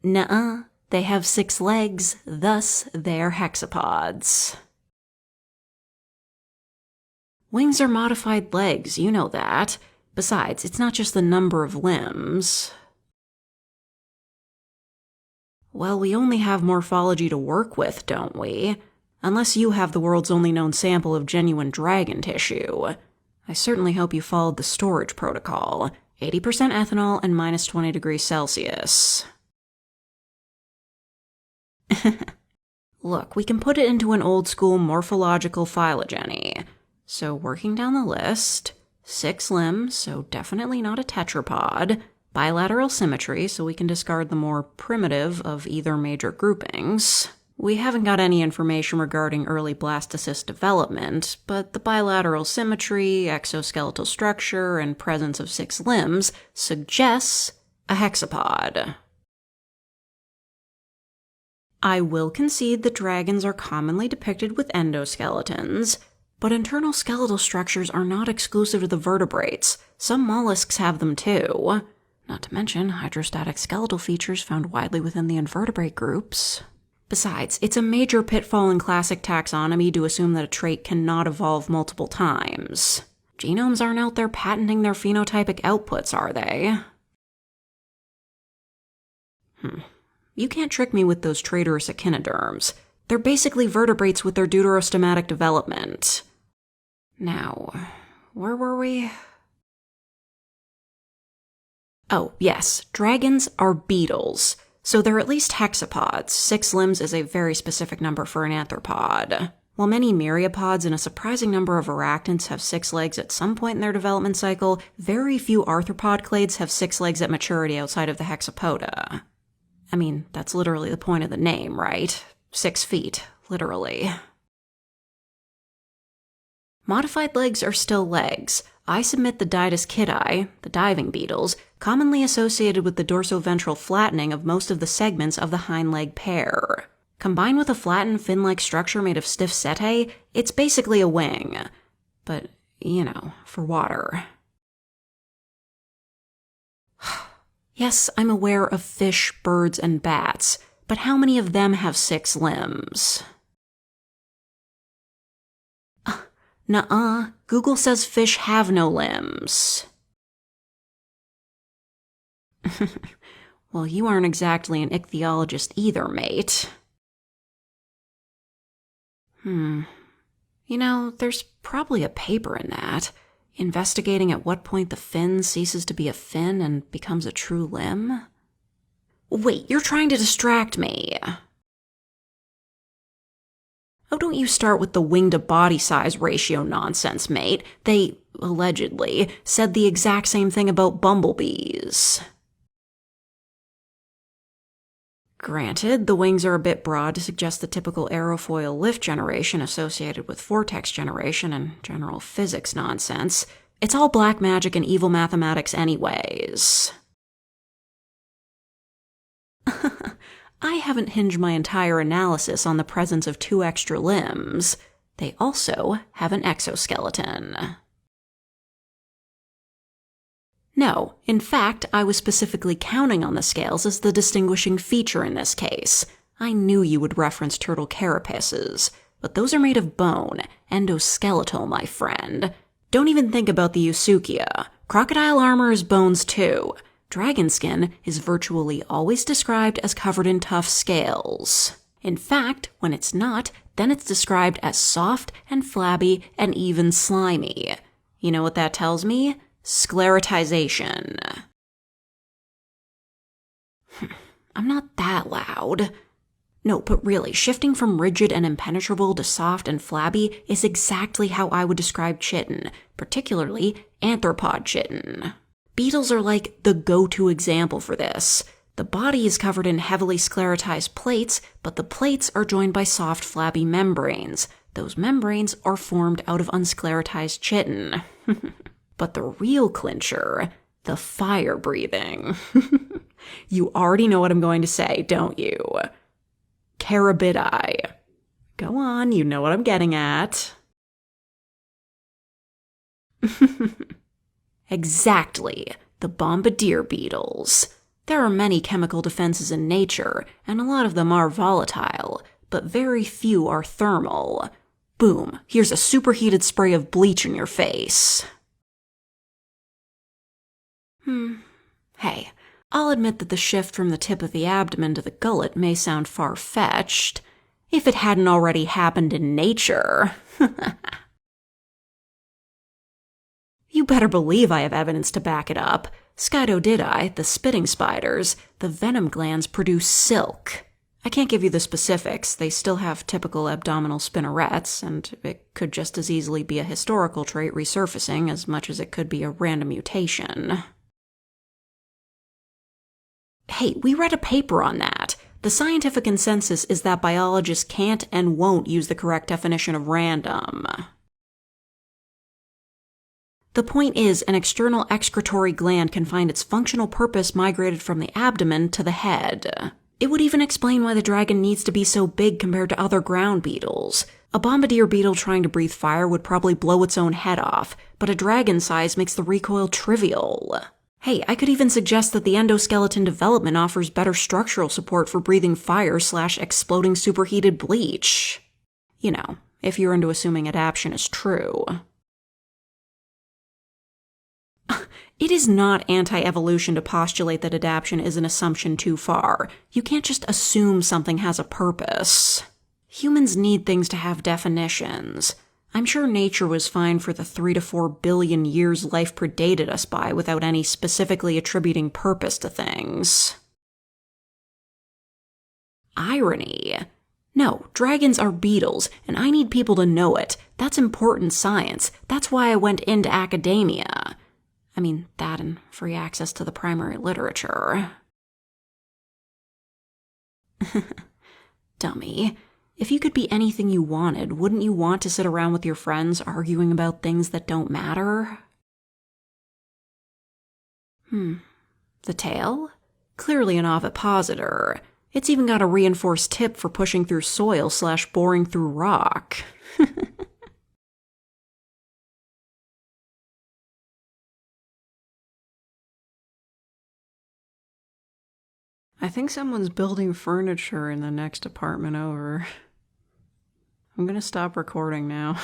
Nuh-uh. They have 6 legs, thus they're hexapods. Wings are modified legs, you know that. Besides, it's not just the number of limbs. Well, we only have morphology to work with, don't we? Unless you have the world's only known sample of genuine dragon tissue. I certainly hope you followed the storage protocol. 80% ethanol and minus 20 degrees Celsius. Look, we can put it into an old-school morphological phylogeny. So working down the list, 6 limbs, so definitely not a tetrapod, bilateral symmetry, so we can discard the more primitive of either major groupings. We haven't got any information regarding early blastocyst development, but the bilateral symmetry, exoskeletal structure, and presence of 6 limbs suggests a hexapod. I will concede that dragons are commonly depicted with endoskeletons, but internal skeletal structures are not exclusive to the vertebrates. Some mollusks have them too. Not to mention hydrostatic skeletal features found widely within the invertebrate groups. Besides, it's a major pitfall in classic taxonomy to assume that a trait cannot evolve multiple times. Genomes aren't out there patenting their phenotypic outputs, are they? You can't trick me with those traitorous echinoderms. They're basically vertebrates with their deuterostomatic development. Now, where were we? Oh, yes, dragons are beetles. So they're at least hexapods. 6 limbs is a very specific number for an arthropod. While many myriapods and a surprising number of arachnids have 6 legs at some point in their development cycle, very few arthropod clades have 6 legs at maturity outside of the hexapoda. I mean, that's literally the point of the name, right? 6 feet, literally. Modified legs are still legs. I submit the Didyschidae, the diving beetles, commonly associated with the dorsoventral flattening of most of the segments of the hind leg pair. Combined with a flattened fin-like structure made of stiff setae, it's basically a wing. But, you know, for water. Yes, I'm aware of fish, birds, and bats, but how many of them have 6 limbs? Nuh-uh. Google says fish have no limbs. Well, you aren't exactly an ichthyologist either, mate. You know, there's probably a paper in that, investigating at what point the fin ceases to be a fin and becomes a true limb. Wait, you're trying to distract me. Oh, don't you start with the wing-to-body size ratio nonsense, mate. They, allegedly, said the exact same thing about bumblebees. Granted, the wings are a bit broad to suggest the typical aerofoil lift generation associated with vortex generation and general physics nonsense. It's all black magic and evil mathematics anyways. I haven't hinged my entire analysis on the presence of 2 extra limbs. They also have an exoskeleton. No, in fact, I was specifically counting on the scales as the distinguishing feature in this case. I knew you would reference turtle carapaces, but those are made of bone, endoskeletal, my friend. Don't even think about the Eusuchia. Crocodile armor is bones too. Dragon skin is virtually always described as covered in tough scales. In fact, when it's not, then it's described as soft and flabby and even slimy. You know what that tells me? Sclerotization. I'm not that loud. No, but really, shifting from rigid and impenetrable to soft and flabby is exactly how I would describe chitin, particularly arthropod chitin. Beetles are like the go-to example for this. The body is covered in heavily sclerotized plates, but the plates are joined by soft, flabby membranes. Those membranes are formed out of unsclerotized chitin. But the real clincher, the fire breathing. You already know what I'm going to say, don't you? Carabidae. Go on, you know what I'm getting at. Exactly, the bombardier beetles. There are many chemical defenses in nature, and a lot of them are volatile, but very few are thermal. Boom, here's a superheated spray of bleach in your face. Hey, I'll admit that the shift from the tip of the abdomen to the gullet may sound far-fetched, if it hadn't already happened in nature. You better believe I have evidence to back it up. Scydodidae, the spitting spiders, the venom glands produce silk. I can't give you the specifics, they still have typical abdominal spinnerets, and it could just as easily be a historical trait resurfacing as much as it could be a random mutation. Hey, we read a paper on that. The scientific consensus is that biologists can't and won't use the correct definition of random. The point is, an external excretory gland can find its functional purpose migrated from the abdomen to the head. It would even explain why the dragon needs to be so big compared to other ground beetles. A bombardier beetle trying to breathe fire would probably blow its own head off, but a dragon size makes the recoil trivial. Hey, I could even suggest that the endoskeleton development offers better structural support for breathing fire/exploding superheated bleach. You know, if you're into assuming adaptation is true. It is not anti-evolution to postulate that adaptation is an assumption too far. You can't just assume something has a purpose. Humans need things to have definitions. I'm sure nature was fine for the 3 to 4 billion years life predated us by without any specifically attributing purpose to things. Irony. No, dragons are beetles, and I need people to know it. That's important science. That's why I went into academia. I mean, that and free access to the primary literature. Dummy. If you could be anything you wanted, wouldn't you want to sit around with your friends arguing about things that don't matter? The tail? Clearly an ovipositor. It's even got a reinforced tip for pushing through soil/boring through rock. I think someone's building furniture in the next apartment over. I'm gonna stop recording now.